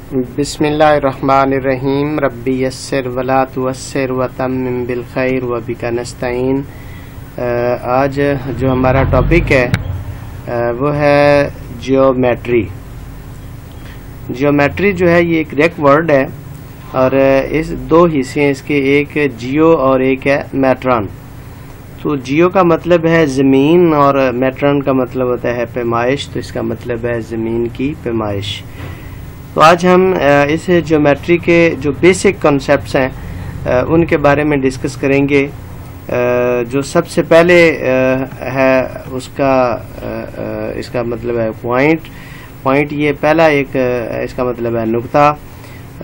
बिस्मिल्लाहिर्रहमानिर्रहीम रब्बी यस्सिर वला तुअस्सिर वतम्मिम बिल खैर व बिका नस्तईन। आज जो हमारा टॉपिक है वो है जियोमेट्री। जियोमेट्री जो है ये एक ग्रीक वर्ड है और इस दो हिस्से हैं इसके, एक जियो और एक है मैट्रॉन। तो जियो का मतलब है ज़मीन और मैट्रॉन का मतलब होता है पैमाइश, तो इसका मतलब है ज़मीन की पैमाइश। तो आज हम इस ज्योमेट्री के जो बेसिक कॉन्सेप्ट्स हैं उनके बारे में डिस्कस करेंगे। जो सबसे पहले है उसका इसका मतलब है पॉइंट ये पहला एक इसका मतलब है नुक्ता,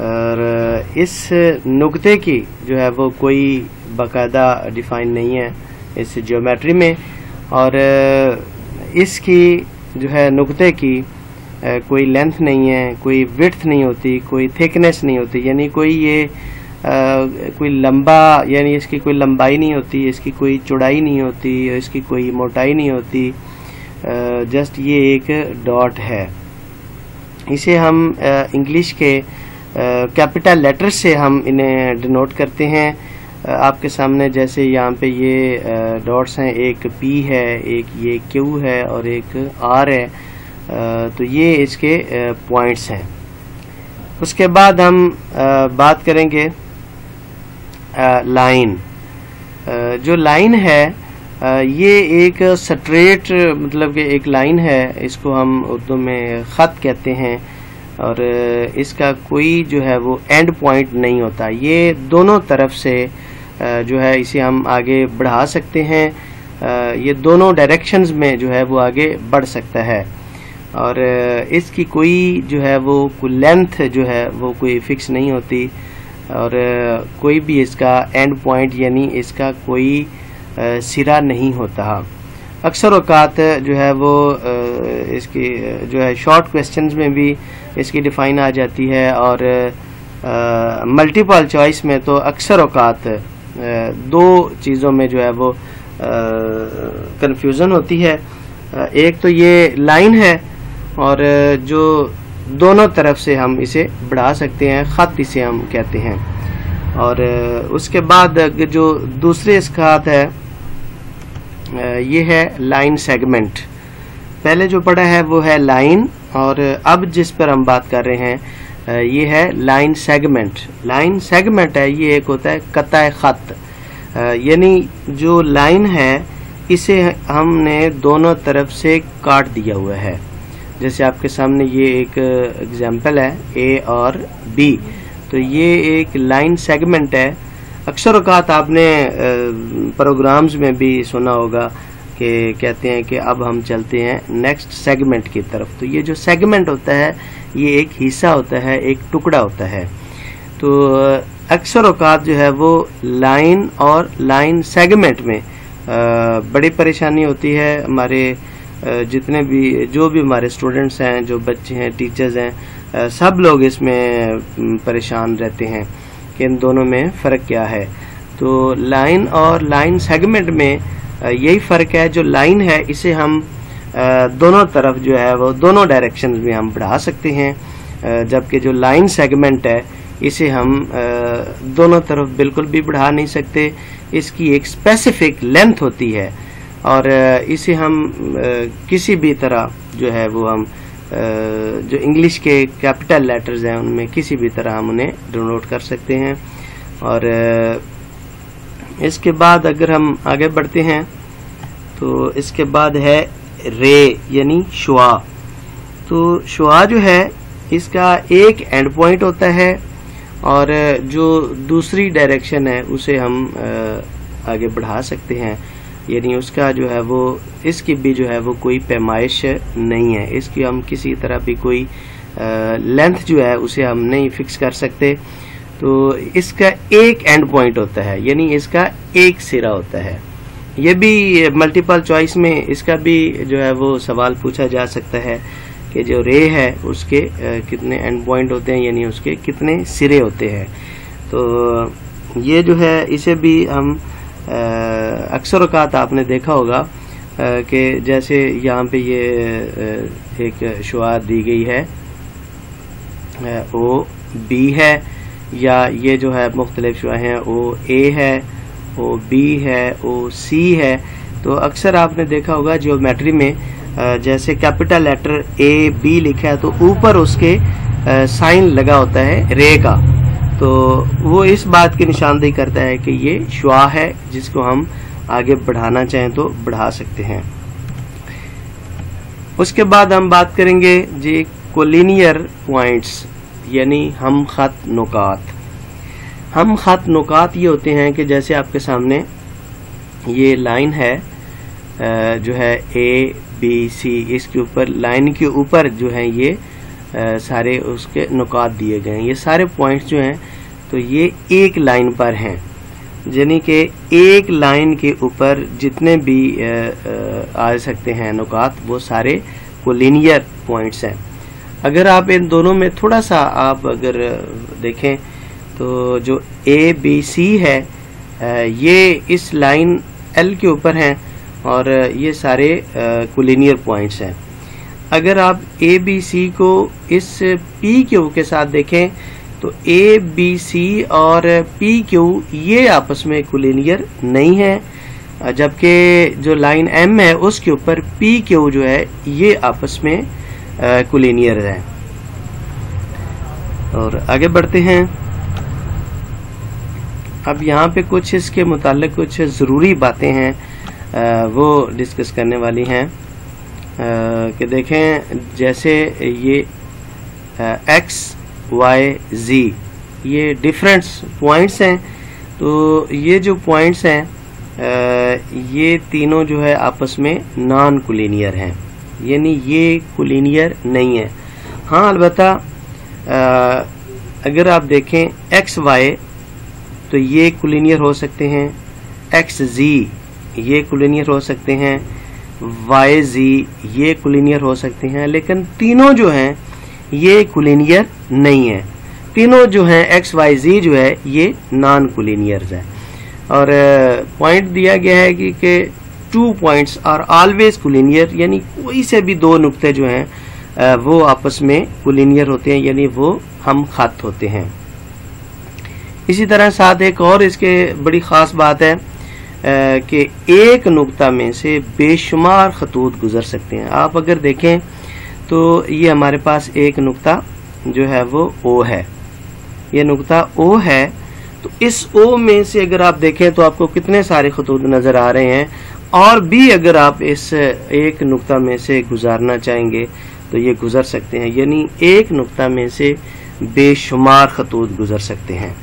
और इस नुक्ते की जो है वो कोई बाकायदा डिफाइन नहीं है इस ज्योमेट्री में, और इसकी जो है नुक्ते की कोई लेंथ नहीं है, कोई विड्थ नहीं होती, कोई थिकनेस नहीं होती, यानी कोई लंबा, यानी इसकी कोई लंबाई नहीं होती, इसकी कोई चौड़ाई नहीं होती, इसकी कोई मोटाई नहीं होती, जस्ट ये एक डॉट है। इसे हम इंग्लिश के कैपिटल लेटर से हम इन्हें डिनोट करते हैं। आपके सामने जैसे यहाँ पे ये डॉट्स हैं, एक P है, एक ये Q है और एक R है, तो ये इसके पॉइंट्स हैं। उसके बाद हम बात करेंगे लाइन। जो लाइन है ये एक स्ट्रेट मतलब कि एक लाइन है, इसको हम उर्दू में ख़त कहते हैं, और इसका कोई जो है वो एंड पॉइंट नहीं होता। ये दोनों तरफ से जो है इसे हम आगे बढ़ा सकते हैं, ये दोनों डायरेक्शंस में जो है वो आगे बढ़ सकता है, और इसकी कोई जो है वो लेंथ जो है वो कोई फिक्स नहीं होती, और कोई भी इसका एंड पॉइंट यानी इसका कोई सिरा नहीं होता। अक्सर औकात जो है वो इसकी जो है शॉर्ट क्वेश्चंस में भी इसकी डिफाइन आ जाती है, और मल्टीपल चॉइस में तो अक्सर औकात दो चीज़ों में जो है वो कंफ्यूजन होती है। एक तो ये लाइन है, और जो दोनों तरफ से हम इसे बढ़ा सकते हैं, ख़त इसे हम कहते हैं। और उसके बाद जो दूसरे इसका है ये है लाइन सेगमेंट। पहले जो पढ़ा है वो है लाइन, और अब जिस पर हम बात कर रहे हैं ये है लाइन सेगमेंट। लाइन सेगमेंट है ये एक होता है कताए ख़त, यानी जो लाइन है इसे हमने दोनों तरफ से काट दिया हुआ है। जैसे आपके सामने ये एक एग्जाम्पल है A और B, तो ये एक लाइन सेगमेंट है। अक्सर औकात आपने प्रोग्राम्स में भी सुना होगा कि कहते हैं कि अब हम चलते हैं नेक्स्ट सेगमेंट की तरफ। तो ये जो सेगमेंट होता है ये एक हिस्सा होता है, एक टुकड़ा होता है। तो अक्सर औकात जो है वो लाइन और लाइन सेगमेंट में बड़ी परेशानी होती है। हमारे जितने भी जो भी हमारे स्टूडेंट्स हैं, जो बच्चे हैं, टीचर्स हैं, सब लोग इसमें परेशान रहते हैं कि इन दोनों में फ़र्क क्या है। तो लाइन और लाइन सेगमेंट में यही फ़र्क है, जो लाइन है इसे हम दोनों तरफ जो है वो दोनों डायरेक्शंस में हम बढ़ा सकते हैं, जबकि जो लाइन सेगमेंट है इसे हम दोनों तरफ बिल्कुल भी बढ़ा नहीं सकते। इसकी एक स्पेसिफिक लेंथ होती है, और इसे हम किसी भी तरह जो है वो हम जो इंग्लिश के कैपिटल लेटर्स हैं उनमें किसी भी तरह हम उन्हें डिनोट कर सकते हैं। और इसके बाद अगर हम आगे बढ़ते हैं तो इसके बाद है रे यानी शुआ। तो शुआ जो है इसका एक एंड पॉइंट होता है, और जो दूसरी डायरेक्शन है उसे हम आगे बढ़ा सकते हैं, यानी उसका जो है वो इसकी भी जो है वो कोई पैमाइश नहीं है, इसकी हम किसी तरह भी कोई लेंथ जो है उसे हम नहीं फिक्स कर सकते। तो इसका एक एंड पॉइंट होता है, यानी इसका एक सिरा होता है। ये भी मल्टीपल चॉइस में इसका भी जो है वो सवाल पूछा जा सकता है कि जो रे है उसके कितने एंड पॉइंट होते हैं, यानी उसके कितने सिरे होते हैं। तो ये जो है इसे भी हम अक्सर औकात आपने देखा होगा कि जैसे यहाँ पे ये एक शुआ दी गई है ओ बी है, या ये जो है मुख्तलिफ जो हैं ओ ए है, ओ बी है, ओ सी है। तो अक्सर आपने देखा होगा जियोमेट्री में जैसे कैपिटल लेटर ए बी लिखा है तो ऊपर उसके साइन लगा होता है रे का, तो वो इस बात की निशानदेही करता है कि ये श्वा है, जिसको हम आगे बढ़ाना चाहें तो बढ़ा सकते हैं। उसके बाद हम बात करेंगे जी कोलिनियर पॉइंट्स, यानी हम खत नुकात। हम खत नुकात ये होते हैं कि जैसे आपके सामने ये लाइन है जो है ए बी सी, इसके ऊपर लाइन के ऊपर जो है ये सारे उसके नुकात दिए गए हैं। ये सारे पॉइंट्स जो हैं तो ये एक लाइन पर हैं, यानी कि एक लाइन के ऊपर जितने भी आ सकते हैं नुकात वो सारे कोलिनियर पॉइंट्स हैं। अगर आप इन दोनों में थोड़ा सा आप अगर देखें तो जो ए बी सी है ये इस लाइन एल के ऊपर हैं और ये सारे कोलिनियर पॉइंट्स हैं। अगर आप ए बी सी को इस पी क्यू के साथ देखें तो ए बी सी और पी क्यू ये आपस में कोलिनियर नहीं है, जबकि जो लाइन एम है उसके ऊपर पी क्यू जो है ये आपस में कोलिनियर है। और आगे बढ़ते हैं। अब यहाँ पे कुछ इसके मुताल्लिक कुछ ज़रूरी बातें हैं वो डिस्कस करने वाली हैं कि देखें जैसे ये एक्स वाई जी ये डिफरेंट पॉइंट्स हैं, तो ये जो पॉइंट्स हैं ये तीनों जो है आपस में नॉन कोलिनियर हैं, यानी ये कोलिनियर नहीं है। हाँ अलबत्ता अगर आप देखें एक्स वाई तो ये कोलिनियर हो सकते हैं, एक्स जी ये कोलिनियर हो सकते हैं, वाई जी ये कोलिनियर हो सकते हैं, लेकिन तीनों जो हैं ये कोलिनियर नहीं है। तीनों जो हैं एक्स वाई जी जो है ये नॉन कोलिनियर्स है। और पॉइंट दिया गया है कि 2 पॉइंट्स आर ऑलवेज कोलिनियर, यानी कोई से भी 2 नुक्ते जो हैं वो आपस में कोलिनियर होते हैं, यानी वो हम खत होते हैं। इसी तरह साथ एक और इसके बड़ी ख़ास बात है कि एक नुक्ता में से बेशुमार खतूत गुजर सकते हैं। आप अगर देखें तो ये हमारे पास एक नुक्ता जो है वो ओ है, ये नुक्ता ओ है, तो इस ओ में से अगर आप देखें तो आपको कितने सारे खतूत नज़र आ रहे हैं, और भी अगर आप इस एक नुक्ता में से गुजारना चाहेंगे तो ये गुजर सकते हैं, यानी एक नुक्ता में से बेशुमार खतूत गुजर सकते हैं।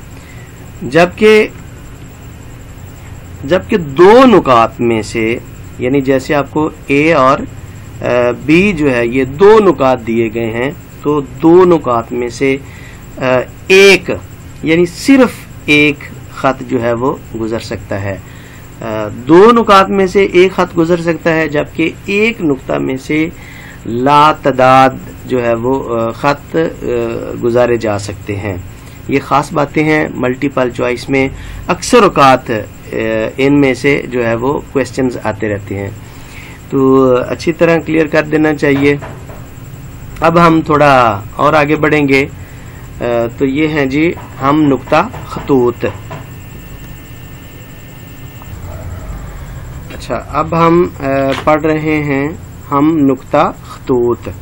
जबकि 2 नुकात में से, यानी जैसे आपको ए और बी जो है ये 2 नुकात दिए गए हैं, तो 2 नुकात में से एक यानी सिर्फ एक खत जो है वो गुजर सकता है। 2 नुकात में से एक खत गुजर सकता है, जबकि एक नुक्ता में से लातदाद जो है वो खत गुजारे जा सकते हैं। ये ख़ास बातें हैं मल्टीपल चॉइस में, अक्सर औकात इनमें से जो है वो क्वेश्चंस आते रहते हैं, तो अच्छी तरह क्लियर कर देना चाहिए। अब हम थोड़ा और आगे बढ़ेंगे, तो ये हैं जी हम नुक्ता खतूत। अच्छा, अब हम पढ़ रहे हैं हम नुक्ता खतूत,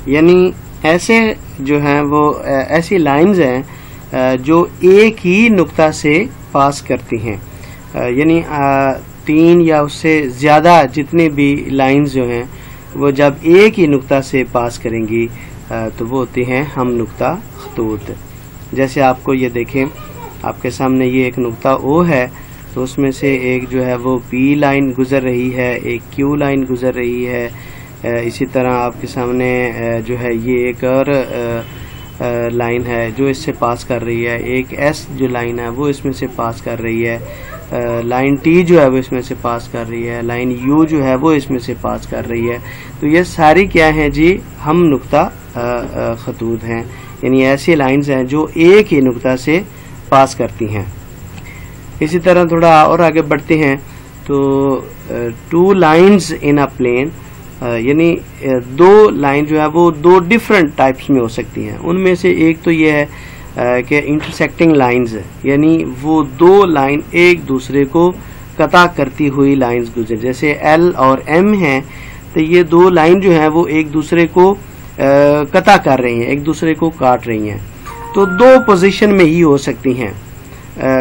यानी ऐसे जो हैं वो ऐसी लाइंस हैं जो एक ही नुक्ता से पास करती हैं, यानी 3 या उससे ज़्यादा जितनी भी लाइंस जो हैं वो जब एक ही नुक्ता से पास करेंगी तो वो होती हैं हम नुक्ता खतूत। जैसे आपको ये देखें, आपके सामने ये एक नुक्ता ओ है, तो उसमें से एक जो है वो पी लाइन गुजर रही है, एक क्यू लाइन गुजर रही है, इसी तरह आपके सामने जो है ये एक और लाइन है जो इससे पास कर रही है, एक एस जो लाइन है वो इसमें से पास कर रही है, लाइन टी जो है वो इसमें से पास कर रही है, लाइन यू जो है वो इसमें से पास कर रही है। तो ये सारी क्या है जी, हम नुक्ता खतूत हैं, यानी ऐसी लाइंस हैं जो एक ही नुक्ता से पास करती हैं। इसी तरह थोड़ा और आगे बढ़ते हैं, तो 2 लाइंस इन अ प्लेन यानी दो लाइन जो है वो दो डिफरेंट टाइप्स में हो सकती हैं। उनमें से एक तो ये है कि इंटरसेक्टिंग लाइंस, यानी वो दो लाइन एक दूसरे को कता करती हुई लाइंस गुजर, जैसे एल और एम हैं, तो ये दो लाइन जो है वो एक दूसरे को कता कर रही हैं, एक दूसरे को काट रही हैं। तो दो पोजीशन में ही हो सकती हैं।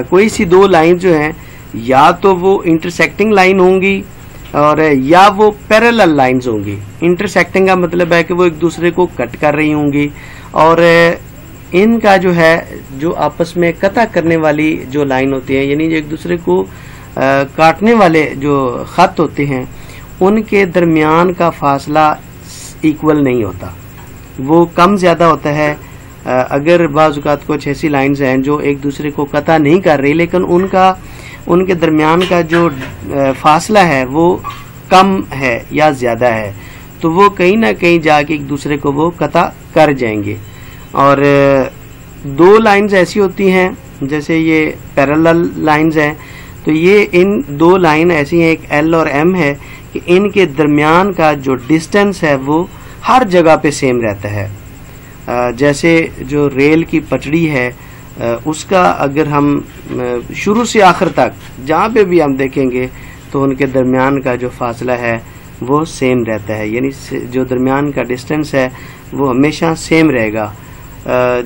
कोई सी दो लाइन जो हैं या तो वो इंटरसेक्टिंग लाइन होंगी और या वो पैरेलल लाइंस होंगी। इंटरसेक्टिंग का मतलब है कि वो एक दूसरे को कट कर रही होंगी, और इनका जो है जो आपस में कता करने वाली जो लाइन होती है, यानी एक दूसरे को काटने वाले जो खत होते हैं, उनके दरमियान का फासला इक्वल नहीं होता, वो कम ज्यादा होता है। अगर बाज़ औक़ात कुछ ऐसी लाइंस हैं जो एक दूसरे को कता नहीं कर रही, लेकिन उनके दरमियान का जो फासला है वो कम है या ज्यादा है, तो वो कहीं ना कहीं जाके एक दूसरे को वो कता कर जाएंगे। और दो लाइंस ऐसी होती हैं जैसे ये पैरेलल लाइंस हैं, तो ये इन दो लाइन ऐसी हैं, एक एल और एम है, कि इनके दरमियान का जो डिस्टेंस है वो हर जगह पे सेम रहता है। जैसे जो रेल की पटड़ी है उसका अगर हम शुरू से आखिर तक जहाँ पे भी हम देखेंगे तो उनके दरमियान का जो फासला है वो सेम रहता है, यानी जो दरमियान का डिस्टेंस है वो हमेशा सेम रहेगा।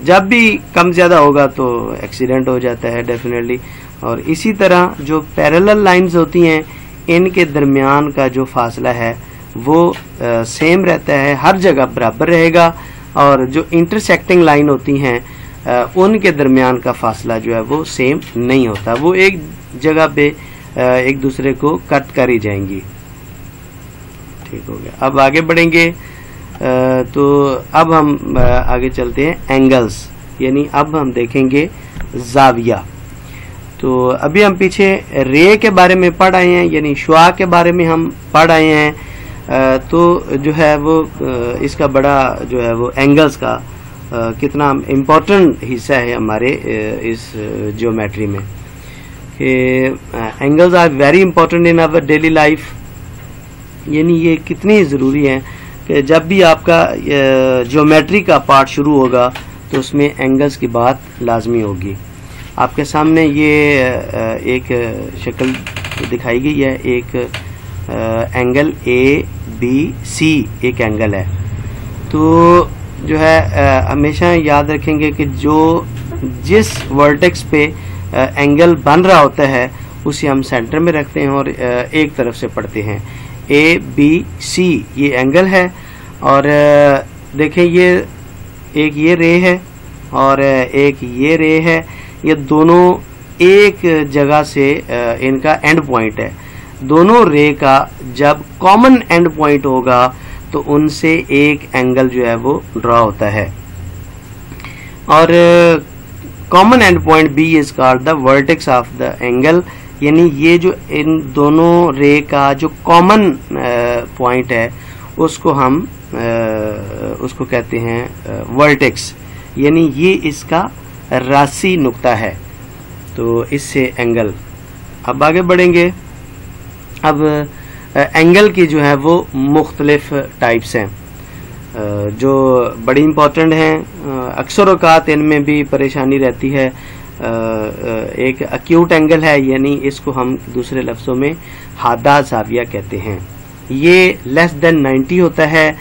जब भी कम ज्यादा होगा तो एक्सीडेंट हो जाता है डेफिनेटली। और इसी तरह जो पैरेलल लाइंस होती हैं, इनके दरमियान का जो फासला है वो सेम रहता है, हर जगह बराबर रहेगा। और जो इंटरसेक्टिंग लाइन होती हैं उनके दरमियान का फासला जो है वो सेम नहीं होता, वो एक जगह पे एक दूसरे को कट कर ही जाएंगी। ठीक हो गया, अब आगे बढ़ेंगे। तो अब हम आगे चलते हैं एंगल्स, यानी अब हम देखेंगे जाविया। तो अभी हम पीछे रे के बारे में पढ़ आए हैं, यानी शुआ के बारे में हम पढ़ आए हैं। तो जो है वो इसका बड़ा जो है वो एंगल्स का कितना इम्पोर्टेंट हिस्सा है हमारे इस ज्योमेट्री में। Angles are very important in our daily life, यानी ये कितनी ज़रूरी है कि जब भी आपका ज्योमेट्री का पार्ट शुरू होगा तो उसमें एंगल्स की बात लाजमी होगी। आपके सामने ये एक शक्ल दिखाई गई है, एक एंगल ABC एक एंगल है। तो जो है हमेशा याद रखेंगे कि जिस वर्टेक्स पे एंगल बन रहा होता है उसे हम सेंटर में रखते हैं और एक तरफ से पढ़ते हैं। ABC ये एंगल है, और देखें ये एक ये रे है और एक ये रे है, ये दोनों एक जगह से इनका एंड पॉइंट है। दोनों रे का जब कॉमन एंड पॉइंट होगा तो उनसे एक एंगल जो है वो ड्रॉ होता है, और common end point B is called the vertex of the angle, यानी ये जो इन दोनों रे का जो कॉमन पॉइंट है उसको हम उसको कहते हैं वर्टेक्स, यानी ये इसका राशि नुक्ता है। तो इससे एंगल। अब आगे बढ़ेंगे। अब एंगल की जो है वो मुख्तलिफ टाइप्स हैं जो बड़ी इम्पोर्टेंट हैं। अक्सर औकात इनमें भी परेशानी रहती है। एक एक्यूट एंगल है, यानी इसको हम दूसरे लफ्ज़ों में हादा ज़ाविया कहते हैं। ये लेस देन 90 होता है।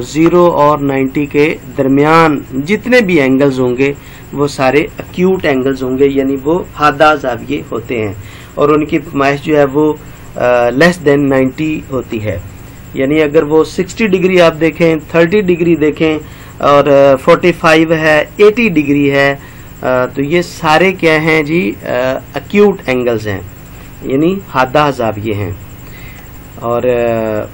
0 और 90 के दरमियान जितने भी एंगल्स होंगे वो सारे एक्यूट एंगल्स होंगे, यानी वो हादा ज़ाविये होते हैं, और उनकी पैमाइश जो है वो लेस देन 90 होती है। यानी अगर वो 60 डिग्री आप देखें, 30 डिग्री देखें और 45 है, 80 डिग्री है, तो ये सारे क्या हैं जी, एक्यूट एंगल्स हैं, यानी हादा ज़ाविये हैं। और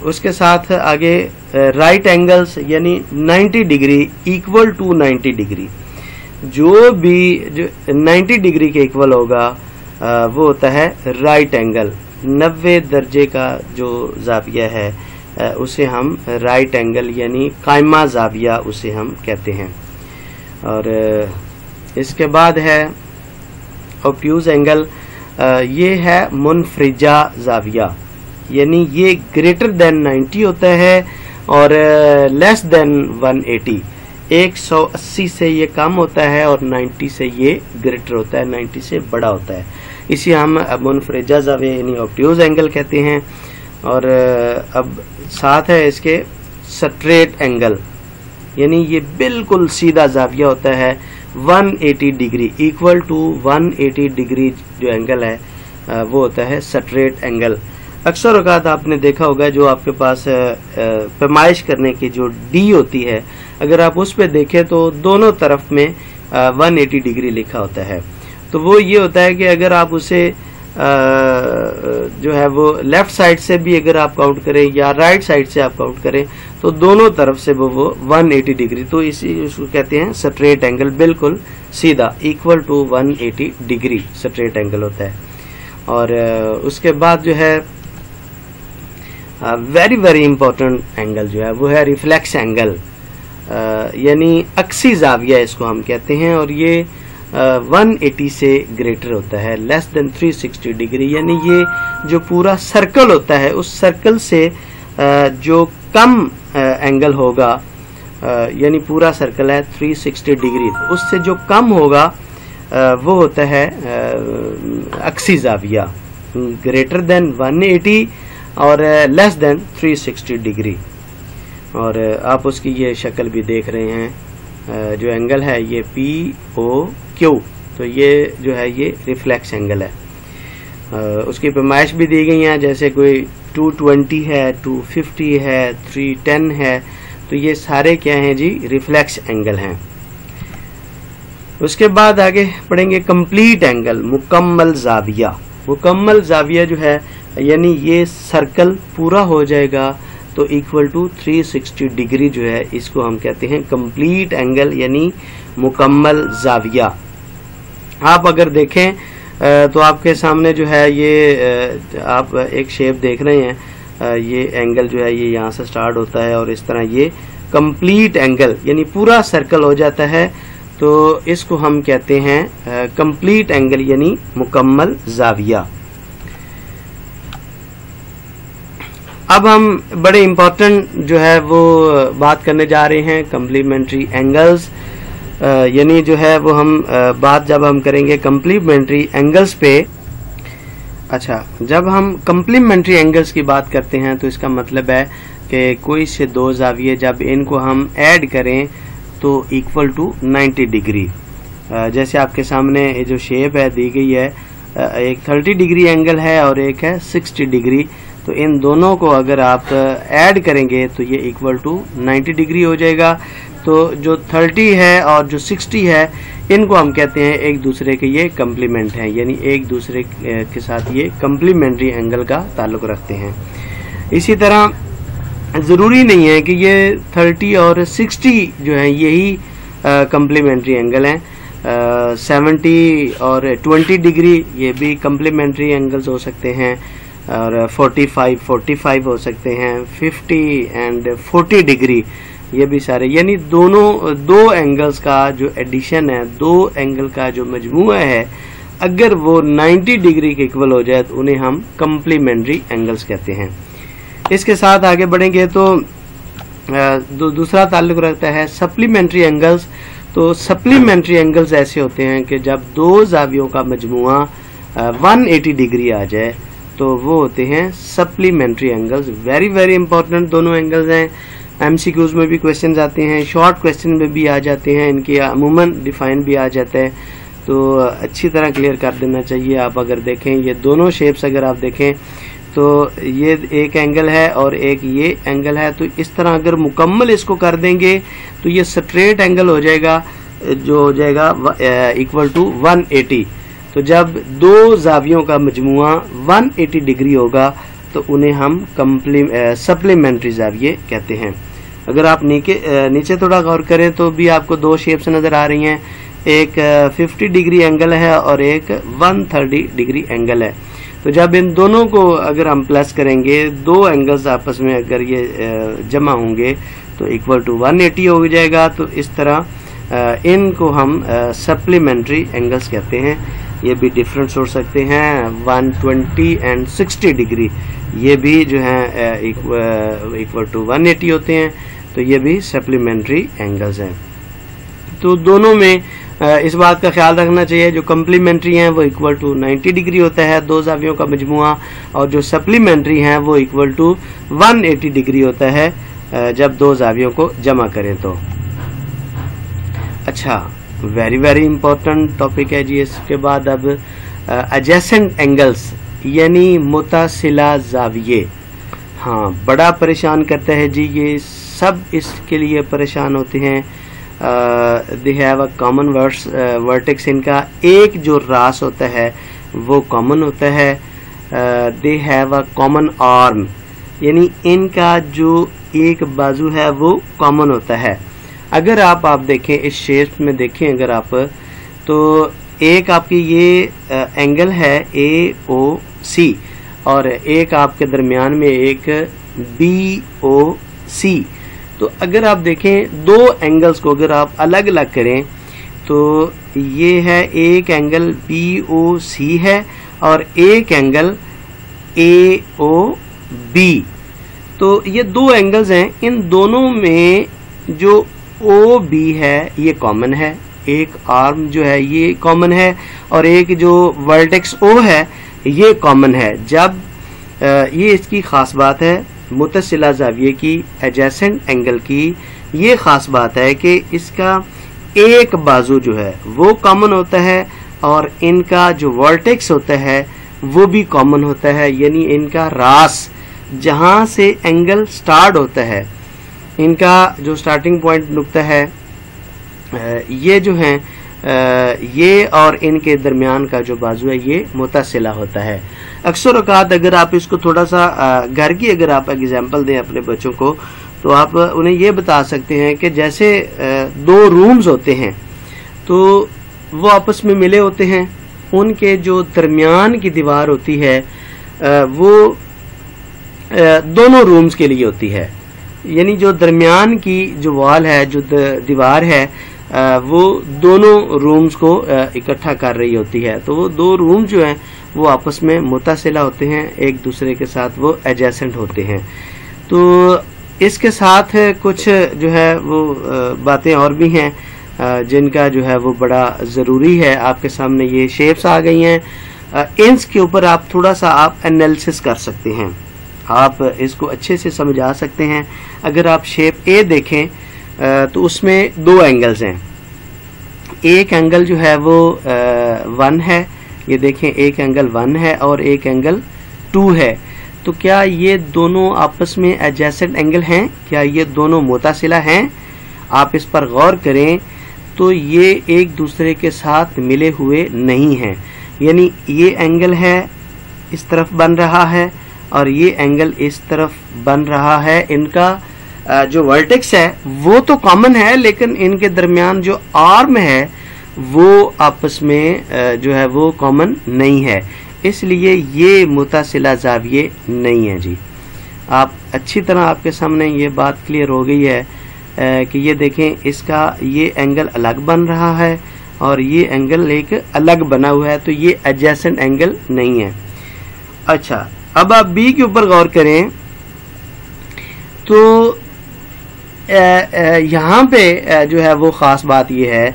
उसके साथ आगे राइट एंगल्स, यानी 90 डिग्री इक्वल टू 90 डिग्री, जो भी जो 90 डिग्री के इक्वल होगा वो होता है राइट एंगल। 90 दर्जे का जो ज़ाविया है उसे हम राइट एंगल यानी कायमा ज़ाविया उसे हम कहते हैं। और इसके बाद है ऑब्ट्यूज एंगल, ये है मुनफरिजा ज़ाविया, यानी ये ग्रेटर देन 90 होता है और लेस देन 180। 180 से ये कम होता है और 90 से ये ग्रेटर होता है, 90 से बड़ा होता है। इसे हम मुनफरिजा ज़ाविया यानी ऑब्ट्यूज एंगल कहते हैं। और अब साथ है इसके स्ट्रेट एंगल, यानी ये बिल्कुल सीधा ज़ाविया होता है 180 डिग्री, इक्वल टू 180 डिग्री जो एंगल है वो होता है स्ट्रेट एंगल। अक्सर औकात आपने देखा होगा जो आपके पास पैमाइश करने की जो डी होती है, अगर आप उस पर देखें तो दोनों तरफ में 180 डिग्री लिखा होता है। तो वो ये होता है कि अगर आप उसे जो है वो लेफ्ट साइड से भी अगर आप काउंट करें या राइट साइड से आप काउंट करें तो दोनों तरफ से वो 180 डिग्री, तो इसको कहते हैं स्ट्रेट एंगल, बिल्कुल सीधा, equal to 180 degree straight angle होता है। और उसके बाद जो है वेरी वेरी इंपॉर्टेंट एंगल जो है वो है रिफ्लेक्स एंगल, यानी अक्सी ज़ाविया इसको हम कहते हैं। और ये 180 से ग्रेटर होता है, लेस देन 360 डिग्री, यानी ये जो पूरा सर्कल होता है उस सर्कल से जो कम एंगल होगा, यानी पूरा सर्कल है 360 डिग्री, तो उससे जो कम होगा वो होता है अक्सी ज़ाविया, ग्रेटर देन 180 और लेस देन 360 डिग्री। और आप उसकी ये शक्ल भी देख रहे हैं, जो एंगल है ये POQ, तो ये जो है ये रिफ्लेक्स एंगल है। उसकी पैमाइश भी दी गई है, जैसे कोई 220 है, 250 है, 310 है, तो ये सारे क्या हैं जी, रिफ्लेक्स एंगल हैं। उसके बाद आगे पढ़ेंगे कंप्लीट एंगल, मुकम्मल ज़ाविया। मुकम्मल ज़ाविया जो है यानी ये सर्कल पूरा हो जाएगा तो इक्वल टू 360 डिग्री जो है इसको हम कहते हैं कंप्लीट एंगल, यानी मुकम्मल ज़ाविया। आप अगर देखें तो आपके सामने जो है ये आप एक शेप देख रहे हैं, ये एंगल जो है ये यहाँ से स्टार्ट होता है और इस तरह ये कंप्लीट एंगल यानी पूरा सर्कल हो जाता है, तो इसको हम कहते हैं कंप्लीट एंगल यानी मुकम्मल ज़ाविया। अब हम बड़े इम्पोर्टेंट जो है वो बात करने जा रहे हैं कम्प्लीमेंट्री एंगल्स, यानी जो है वो हम बात जब हम करेंगे कम्प्लीमेंट्री एंगल्स पे। अच्छा, जब हम कम्प्लीमेंट्री एंगल्स की बात करते हैं तो इसका मतलब है कि कोई से दो ज़ाविये जब इनको हम ऐड करें तो इक्वल टू 90 डिग्री। जैसे आपके सामने ये जो शेप है दी गई है, एक 30 डिग्री एंगल है और एक है 60 डिग्री, तो इन दोनों को अगर आप ऐड करेंगे तो ये इक्वल टू 90 डिग्री हो जाएगा। तो जो 30 है और जो 60 है इनको हम कहते हैं एक दूसरे के ये कम्प्लीमेंट हैं, यानी एक दूसरे के साथ ये कम्प्लीमेंट्री एंगल का ताल्लुक रखते हैं। इसी तरह ज़रूरी नहीं है कि ये 30 और 60 जो है यही कम्प्लीमेंट्री एंगल हैं, 70 और 20 डिग्री ये भी कम्प्लीमेंट्री एंगल्स हो सकते हैं, और 45 हो सकते हैं, 50 एंड 40 डिग्री ये भी सारे, यानी दो एंगल्स का जो एडिशन है, दो एंगल का जो मजमूआ है, अगर वो 90 डिग्री के इक्वल हो जाए तो उन्हें हम कम्प्लीमेंट्री एंगल्स कहते हैं। इसके साथ आगे बढ़ेंगे तो दूसरा ताल्लुक रखता है सप्लीमेंट्री एंगल्स। तो सप्लीमेंट्री एंगल्स ऐसे होते हैं कि जब दो ज़ावियों का मजमूआ 180 डिग्री आ जाए तो वो होते हैं supplementary angles. Very very important दोनों एंगल्स हैं, एमसीक्यूज में भी क्वेश्चंस आते हैं, शॉर्ट क्वेश्चन में भी आ जाते हैं, इनके अमूमन डिफाइन भी आ जाता है, तो अच्छी तरह क्लियर कर देना चाहिए। आप अगर देखें ये दोनों शेप्स अगर आप देखें तो ये एक एंगल है और एक ये एंगल है, तो इस तरह अगर मुकम्मल इसको कर देंगे तो ये स्ट्रेट एंगल हो जाएगा, जो हो जाएगा इक्वल टू 180। तो जब दो ज़ावियों का मजमूआ 180 डिग्री होगा तो उन्हें हम सप्लीमेंट्री ज़ाविये कहते हैं। अगर आप नीचे थोड़ा गौर करें तो भी आपको दो शेप्स नज़र आ रही हैं, एक 50 डिग्री एंगल है और एक 130 डिग्री एंगल है। तो जब इन दोनों को अगर हम प्लस करेंगे, दो एंगल्स आपस में अगर ये जमा होंगे तो इक्वल टू 180 हो जाएगा। तो इस तरह इनको हम सप्लीमेंट्री एंगल्स कहते हैं। ये भी डिफरेंस हो सकते हैं 120 एंड 60 डिग्री, ये भी जो है इक्वल टू 180 होते हैं, तो ये भी सप्लीमेंट्री एंगल्स हैं। तो दोनों में इस बात का ख्याल रखना चाहिए, जो कम्प्लीमेंट्री हैं वो इक्वल टू 90 डिग्री होता है दो जावियों का मजमुआ, और जो सप्लीमेंट्री हैं वो इक्वल टू 180 डिग्री होता है जब दो जावियों को जमा करें तो। अच्छा, वेरी वेरी इंपॉर्टेंट टॉपिक है जी। इसके बाद अब एडजेसेंट एंगल्स यानी मुतासिला जाविये, हाँ बड़ा परेशान करता है जी, ये सब इसके लिए परेशान होते हैं। They have a common vertex, इनका एक जो रास होता है वो कॉमन होता है। They have a common arm, यानी इनका जो एक बाजू है वो कॉमन होता है। अगर आप देखें इस शेप में देखें अगर आप, तो एक आपकी ये एंगल है AOC और एक आपके दरमियान में एक BOC। तो अगर आप देखें दो एंगल्स को अगर आप अलग अलग करें तो ये है एक एंगल BOC है और एक एंगल AOB। तो ये दो एंगल्स हैं, इन दोनों में जो OB है ये कॉमन है, एक आर्म जो है ये कॉमन है और एक जो वर्टेक्स O है ये कॉमन है। जब ये इसकी खास बात है मुतसिला जाविये की, एडजेसेंट एंगल की ये खास बात है कि इसका एक बाजू जो है वो कॉमन होता है और इनका जो वर्टेक्स होता है वो भी कॉमन होता है, यानी इनका रास जहां से एंगल स्टार्ट होता है, इनका जो स्टार्टिंग पॉइंट नुक्ता है ये जो है ये और इनके दरमियान का जो बाजू है ये मुतसिला होता है। अक्सर औकात अगर आप इसको थोड़ा सा घर की अगर आप एग्जांपल दें अपने बच्चों को तो आप उन्हें ये बता सकते हैं कि जैसे दो रूम्स होते हैं तो वो आपस में मिले होते हैं, उनके जो दरमियान की दीवार होती है वो दोनों रूम्स के लिए होती है, यानी जो दरमियान की जो वॉल है जो दीवार है वो दोनों रूम्स को इकट्ठा कर रही होती है। तो वो दो रूम जो हैं वो आपस में मुतसिला होते हैं, एक दूसरे के साथ वो एडजेसेंट होते हैं। तो इसके साथ कुछ जो है वो बातें और भी हैं जिनका जो है वो बड़ा ज़रूरी है। आपके सामने ये शेप्स आ गई हैं, इनके ऊपर आप थोड़ा सा आप एनालिसिस कर सकते हैं, आप इसको अच्छे से समझा सकते हैं। अगर आप शेप ए देखें तो उसमें दो एंगल्स हैं, एक एंगल जो है वो 1 है, ये देखें एक एंगल 1 है और एक एंगल 2 है। तो क्या ये दोनों आपस में एडजेसेंट एंगल हैं? क्या ये दोनों मुतसिला हैं? आप इस पर गौर करें तो ये एक दूसरे के साथ मिले हुए नहीं हैं, यानी ये एंगल है इस तरफ बन रहा है और ये एंगल इस तरफ बन रहा है। इनका जो वर्टेक्स है वो तो कॉमन है लेकिन इनके दरमियान जो आर्म है वो आपस में जो है वो कॉमन नहीं है, इसलिए ये मुतसिला जाविये नहीं है जी। आप अच्छी तरह आपके सामने ये बात क्लियर हो गई है कि ये देखें इसका ये एंगल अलग बन रहा है और ये एंगल एक अलग बना हुआ है, तो ये एडजेसेंट एंगल नहीं है। अच्छा, अब आप बी के ऊपर गौर करें तो यहाँ पे जो है वो खास बात ये है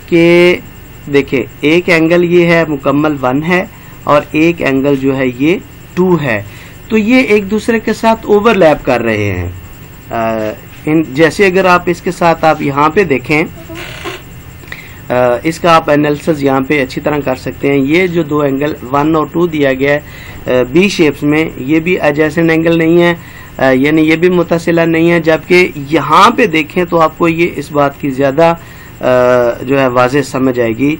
कि देखिए एक एंगल ये है मुकम्मल 1 है और एक एंगल जो है ये 2 है, तो ये एक दूसरे के साथ ओवरलैप कर रहे हैं। जैसे अगर आप इसके साथ आप यहाँ पे देखें, इसका आप एनालिसिस यहाँ पे अच्छी तरह कर सकते हैं। ये जो दो एंगल 1 और 2 दिया गया है बी शेप्स में, ये भी एडजेसेंट एंगल नहीं है, यानी ये भी मुतसिला नहीं है। जबकि यहाँ पे देखें तो आपको ये इस बात की ज्यादा जो है वाज़ेह समझ आएगी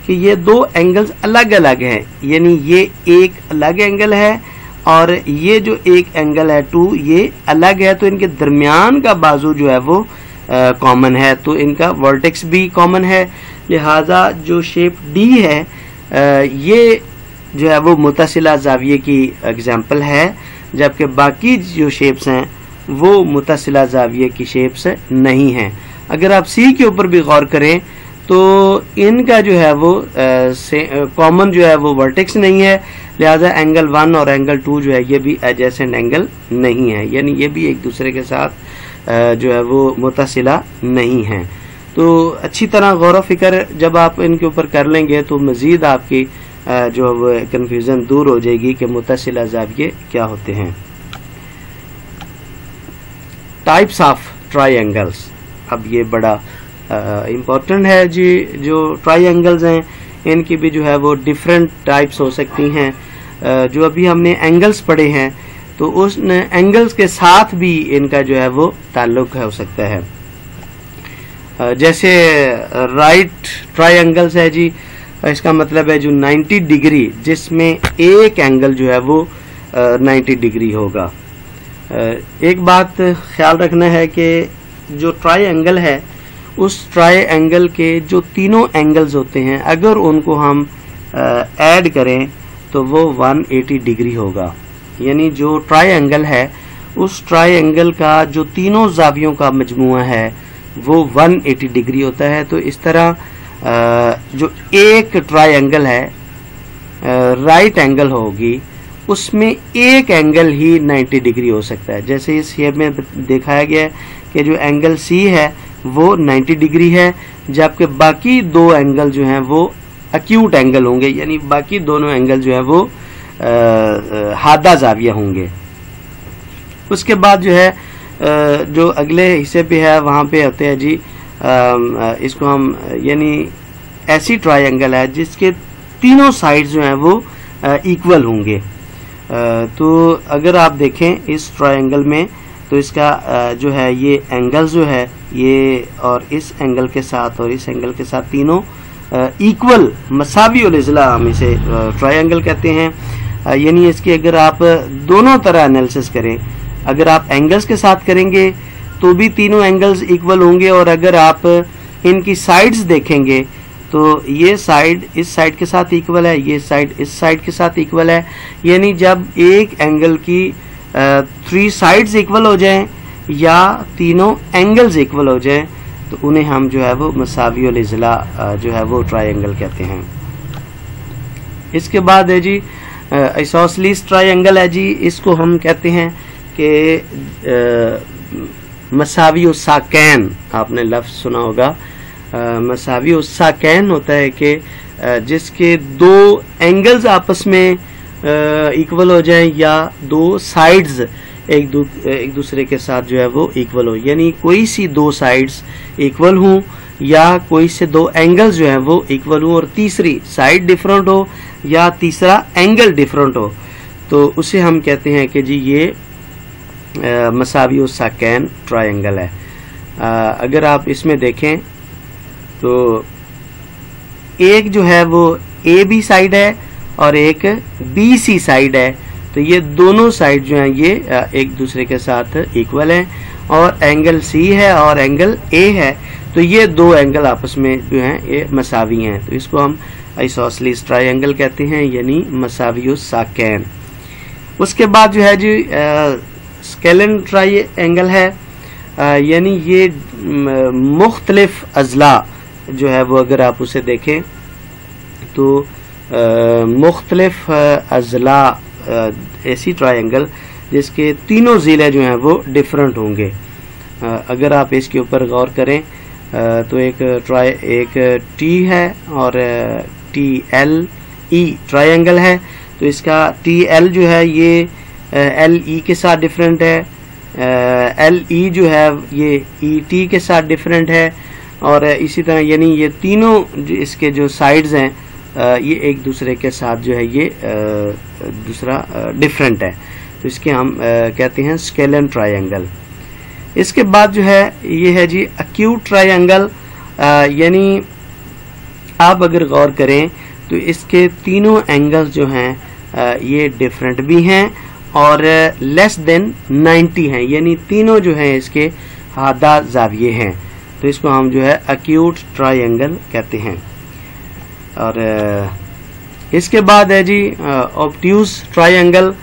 कि ये दो एंगल्स अलग अलग हैं, यानी ये एक अलग एंगल है और ये जो एक एंगल है 2 ये अलग है, तो इनके दरमियान का बाजू जो है वो कॉमन है, तो इनका वर्टेक्स भी कॉमन है। लिहाजा जो शेप डी है ये जो है वो मुतसिला जाविये की एग्जाम्पल है, जबकि बाकी जो शेप्स हैं वो मुतसिला जाविये की शेप्स नहीं हैं। अगर आप सी के ऊपर भी गौर करें तो इनका जो है वो कॉमन जो है वो वर्टेक्स नहीं है, लिहाजा एंगल 1 और एंगल 2 जो है ये भी एडजेसेंट एंगल नहीं है, यानी ये भी एक दूसरे के साथ जो है वो मुतसिला नहीं है। तो अच्छी तरह गौर व फिक्र जब आप इनके ऊपर कर लेंगे तो मजीद आपकी जो है वो कन्फ्यूजन दूर हो जाएगी कि मुतसिला ज़ाविये क्या होते हैं। टाइप्स ऑफ ट्रायंगल्स, अब ये बड़ा इम्पोर्टेंट है जी। जो ट्रायंगल्स हैं इनकी भी जो है वो डिफरेंट टाइप्स हो सकती हैं। जो अभी हमने एंगल्स पढ़े हैं तो उस एंगल्स के साथ भी इनका जो है वो ताल्लुक हो सकता है। जैसे राइट ट्रायंगल्स है जी, इसका मतलब है जो 90 डिग्री, जिसमें एक एंगल जो है वो 90 डिग्री होगा। एक बात ख्याल रखना है कि जो ट्रायंगल है उस ट्रायंगल के जो तीनों एंगल्स होते हैं अगर उनको हम ऐड करें तो वो 180 डिग्री होगा। यानी जो ट्रायंगल है उस ट्रायंगल का जो तीनों ज़ावियों का मजमुआ है वो 180 डिग्री होता है। तो इस तरह जो एक ट्रायंगल है राइट एंगल होगी उसमें एक एंगल ही 90 डिग्री हो सकता है। जैसे इस शेप में दिखाया गया है कि जो एंगल सी है वो 90 डिग्री है, जबकि बाकी दो एंगल जो हैं वो एक्यूट एंगल होंगे, यानी बाकी दोनों एंगल जो है वो हादा ज़ाविया होंगे। उसके बाद जो है जो अगले हिस्से पे है वहाँ पे होते हैं जी इसको हम यानी ऐसी ट्रायंगल है जिसके तीनों साइड्स जो हैं वो इक्वल होंगे। तो अगर आप देखें इस ट्रायंगल में तो इसका जो है ये एंगल जो है ये और इस एंगल के साथ और इस एंगल के साथ तीनों इक्वल मसावी उल इज़ला हम इसे ट्रायंगल कहते हैं। यानी इसकी अगर आप दोनों तरह एनालिसिस करें, अगर आप एंगल्स के साथ करेंगे तो भी तीनों एंगल्स इक्वल होंगे, और अगर आप इनकी साइड्स देखेंगे तो ये साइड इस साइड के साथ इक्वल है, ये साइड इस साइड के साथ इक्वल है। यानी जब एक एंगल की 3 साइड्स इक्वल हो जाएं या तीनों एंगल्स इक्वल हो जाएं तो उन्हें हम जो है वो मसावी उल इज़ला जो है वो ट्रायंगल कहते हैं। इसके बाद है जी आइसोसेलेस ट्रायंगल है जी, इसको हम कहते हैं कि मसावी उस साकैन, आपने लफ्ज सुना होगा। मसावी उस साकैन होता है कि जिसके दो एंगल्स आपस में इक्वल हो जाएं या दो साइड्स एक दूसरे के साथ जो है वो इक्वल हो, यानी कोई सी दो साइड्स इक्वल हों या कोई से दो एंगल्स जो है वो इक्वल हो और तीसरी साइड डिफरेंट हो या तीसरा एंगल डिफरेंट हो, तो उसे हम कहते हैं कि जी ये मसावी उस साकैन ट्रायंगल है। अगर आप इसमें देखें तो एक जो है वो ए बी साइड है और एक बी सी साइड है, तो ये दोनों साइड जो हैं ये एक दूसरे के साथ इक्वल हैं, और एंगल सी है और एंगल ए है, तो ये दो एंगल आपस में जो हैं ये मसावी हैं। तो इसको हम आइसोसेलेस ट्रायंगल कहते हैं, यानी मसावी उस साकैन। उसके बाद जो है जी स्केलन ट्रायंगल है, यानी ये मुख्तलिफ अजला जो है वो अगर आप उसे देखें तो मुख्तलिफ अजला ऐसी ट्रायंगल जिसके तीनों ज़िले जो हैं वो डिफरेंट होंगे। अगर आप इसके ऊपर गौर करें तो एक टी है और टी एल ई ट्रायंगल है, तो इसका टी एल जो है ये एल ई के साथ डिफरेंट है, एल ई जो है ये ई टी के साथ डिफरेंट है, और इसी तरह यानी ये तीनों इसके जो साइड्स हैं ये एक दूसरे के साथ जो है ये दूसरा डिफरेंट है, तो इसके हम कहते हैं स्केलन ट्रायंगल। इसके बाद जो है ये है जी एक्यूट ट्रायंगल, यानी आप अगर गौर करें तो इसके तीनों एंगल्स जो हैं ये डिफरेंट भी हैं और लेस देन 90 हैं, यानी तीनों जो हैं इसके हादा ज़ाविये हैं, तो इसको हम जो है एक्यूट ट्रायंगल कहते हैं। और इसके बाद है जी ऑब्ट्यूज ट्रायंगल,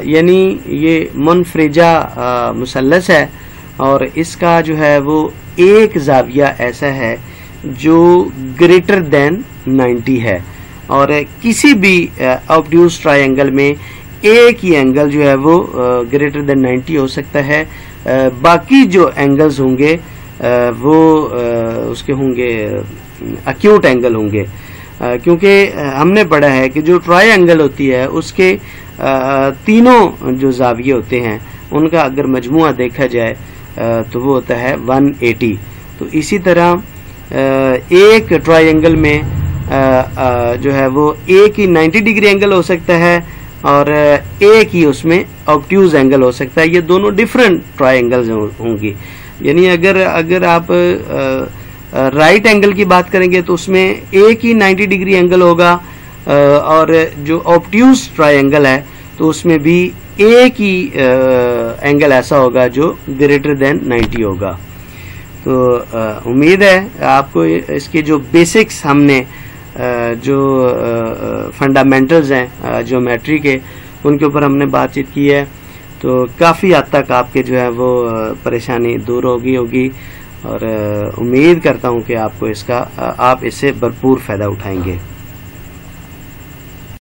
यानी ये मुनफरिजा मुसल्लस है और इसका जो है वो एक ज़ाविया ऐसा है जो ग्रेटर देन 90 है। और किसी भी ऑब्ट्यूज ट्रायंगल में एक ही एंगल जो है वो ग्रेटर देन 90 हो सकता है, बाकी जो एंगल्स होंगे वो उसके होंगे एक्यूट एंगल होंगे, क्योंकि हमने पढ़ा है कि जो ट्रायंगल होती है उसके तीनों जो जाविये होते हैं उनका अगर मजमुआ देखा जाए तो वो होता है 180। तो इसी तरह एक ट्रायंगल में जो है वो एक ही 90 डिग्री एंगल हो सकता है और एक ही उसमें ऑब्ट्यूज एंगल हो सकता है। ये दोनों डिफरेंट ट्रायंगल्स होंगी। यानी अगर आप राइट एंगल की बात करेंगे तो उसमें एक ही 90 डिग्री एंगल होगा, और जो ऑब्ट्यूज ट्रायंगल है तो उसमें भी एक ही एंगल ऐसा होगा जो ग्रेटर देन 90 होगा। तो उम्मीद है आपको इसके जो बेसिक्स हमने जो फंडामेंटल्स हैं ज्योमेट्री के, उनके ऊपर हमने बातचीत की है, तो काफ़ी हद तक आपके जो है वो परेशानी दूर होगी और उम्मीद करता हूँ कि आपको आप इससे भरपूर फ़ायदा उठाएंगे।